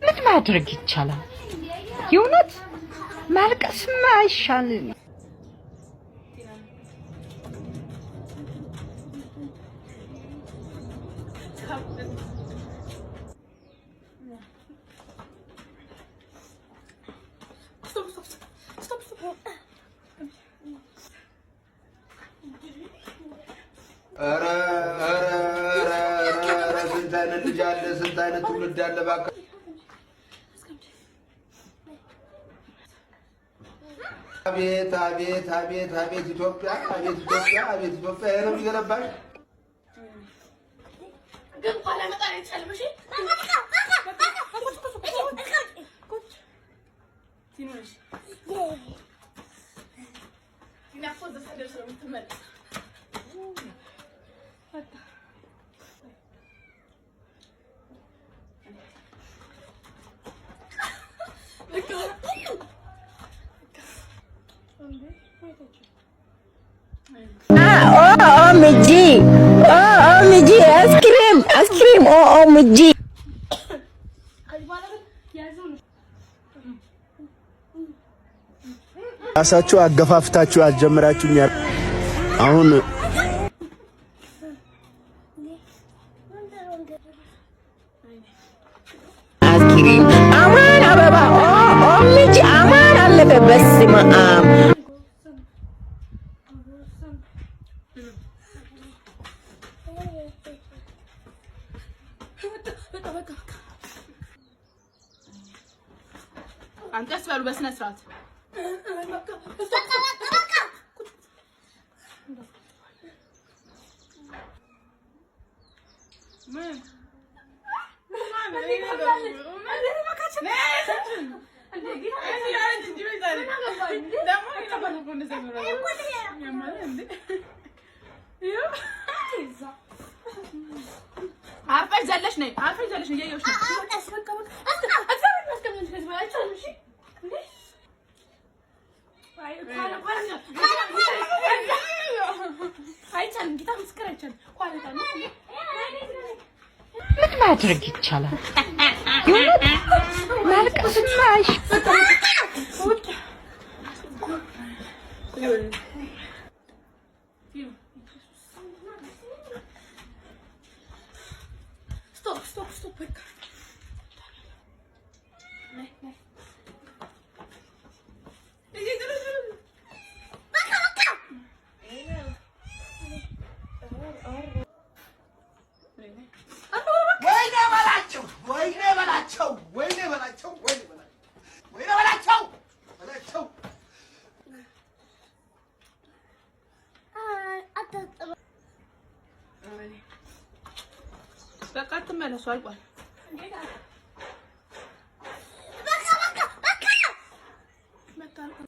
ምን ማድረግ ይቻላል? የእውነት ማልቀስማ አይሻልም? ስንት ትውልድ አለ ባካ አቤት አቤት አቤት አቤት ኢትዮጵያ አቤት ኢትዮጵያ አቤት ኢትዮጵያ የነው ይገለባሽ ግን ኋላ መጣን ይቻልሽ ሲኖርሽ ይናፈዘ ሰደር ስለምትመለስ Miji, Miji, ice cream, Miji. ራሳችሁ አገፋፍታችሁ አጀምራችሁኛል አሁን አስክሪም አማን አበባ Miji አማን አለፈ በስመ አብ አንተ አስባሉ በስነ ስርዓት አርፈሽ ዘለሽ ነይ እያየሁሽ ነው ምን ማድረግ ይቻላል? የእውነት ማልቀስማ አይሻልም? Stop. ወይኔ በላቸው በቃ ተመለሱ አልቋል